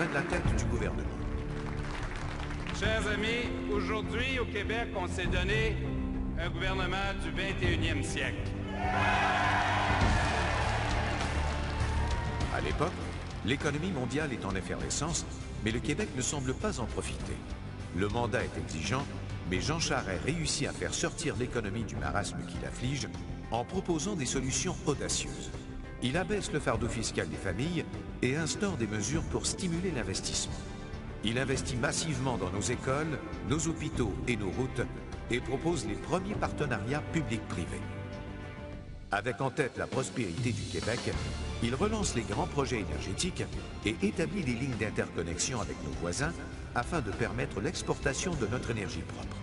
prennent la tête du gouvernement. Chers amis, aujourd'hui, au Québec, on s'est donné un gouvernement du 21e siècle. À l'époque, l'économie mondiale est en effervescence, mais le Québec ne semble pas en profiter. Le mandat est exigeant, mais Jean Charest réussit à faire sortir l'économie du marasme qui l'afflige en proposant des solutions audacieuses. Il abaisse le fardeau fiscal des familles et instaure des mesures pour stimuler l'investissement. Il investit massivement dans nos écoles, nos hôpitaux et nos routes et propose les premiers partenariats publics-privés. Avec en tête la prospérité du Québec, il relance les grands projets énergétiques et établit des lignes d'interconnexion avec nos voisins afin de permettre l'exportation de notre énergie propre.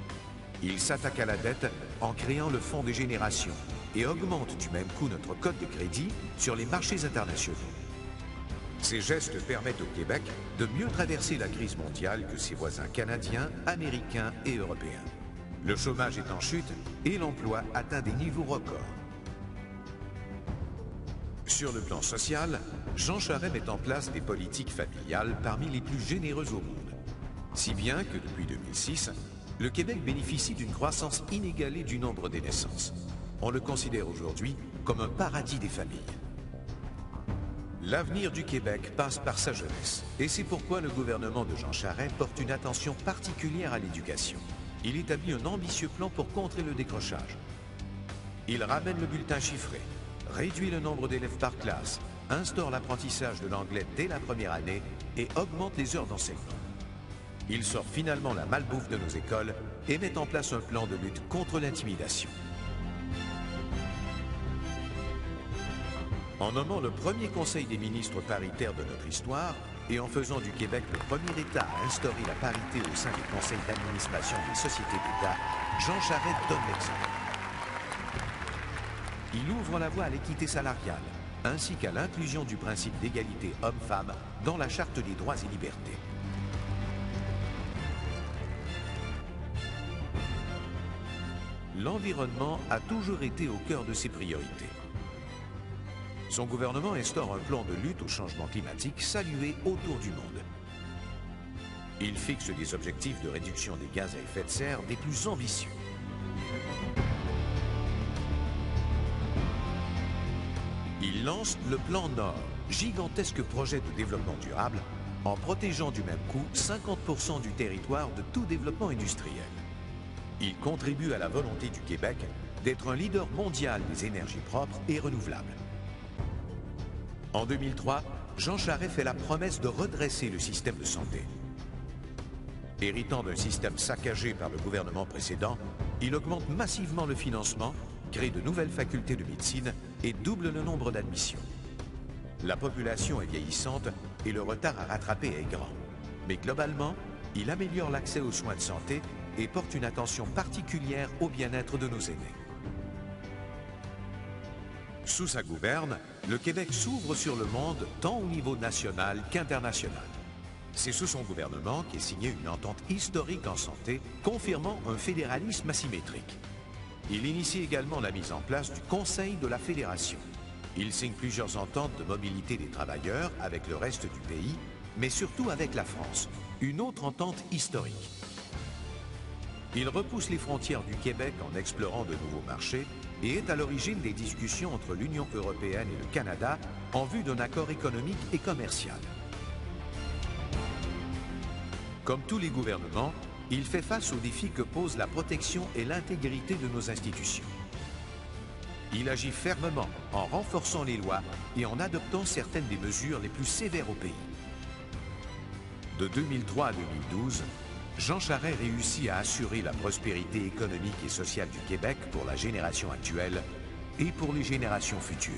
Il s'attaque à la dette en créant le Fonds des générations et augmente du même coup notre cote de crédit sur les marchés internationaux. Ces gestes permettent au Québec de mieux traverser la crise mondiale que ses voisins canadiens, américains et européens. Le chômage est en chute et l'emploi atteint des niveaux records. Sur le plan social, Jean Charest met en place des politiques familiales parmi les plus généreuses au monde. Si bien que depuis 2006, le Québec bénéficie d'une croissance inégalée du nombre des naissances. On le considère aujourd'hui comme un paradis des familles. L'avenir du Québec passe par sa jeunesse, et c'est pourquoi le gouvernement de Jean Charest porte une attention particulière à l'éducation. Il établit un ambitieux plan pour contrer le décrochage. Il ramène le bulletin chiffré, réduit le nombre d'élèves par classe, instaure l'apprentissage de l'anglais dès la première année et augmente les heures d'enseignement. Il sort finalement la malbouffe de nos écoles et met en place un plan de lutte contre l'intimidation. En nommant le premier Conseil des ministres paritaire de notre histoire et en faisant du Québec le premier État à instaurer la parité au sein des conseils d'administration des sociétés d'État, Jean Charest donne l'exemple. Il ouvre la voie à l'équité salariale, ainsi qu'à l'inclusion du principe d'égalité homme-femme dans la Charte des droits et libertés. L'environnement a toujours été au cœur de ses priorités. Son gouvernement instaure un plan de lutte au changement climatique salué autour du monde. Il fixe des objectifs de réduction des gaz à effet de serre des plus ambitieux. Il lance le Plan Nord, gigantesque projet de développement durable, en protégeant du même coup 50% du territoire de tout développement industriel. Il contribue à la volonté du Québec d'être un leader mondial des énergies propres et renouvelables. En 2003, Jean Charest fait la promesse de redresser le système de santé. Héritant d'un système saccagé par le gouvernement précédent, il augmente massivement le financement, crée de nouvelles facultés de médecine et double le nombre d'admissions. La population est vieillissante et le retard à rattraper est grand. Mais globalement, il améliore l'accès aux soins de santé et porte une attention particulière au bien-être de nos aînés. Sous sa gouverne, le Québec s'ouvre sur le monde tant au niveau national qu'international. C'est sous son gouvernement qu'est signée une entente historique en santé, confirmant un fédéralisme asymétrique. Il initie également la mise en place du Conseil de la Fédération. Il signe plusieurs ententes de mobilité des travailleurs avec le reste du pays, mais surtout avec la France, une autre entente historique. Il repousse les frontières du Québec en explorant de nouveaux marchés et est à l'origine des discussions entre l'Union européenne et le Canada en vue d'un accord économique et commercial. Comme tous les gouvernements, il fait face aux défis que posent la protection et l'intégrité de nos institutions. Il agit fermement en renforçant les lois et en adoptant certaines des mesures les plus sévères au pays. De 2003 à 2012, Jean Charest réussit à assurer la prospérité économique et sociale du Québec pour la génération actuelle et pour les générations futures.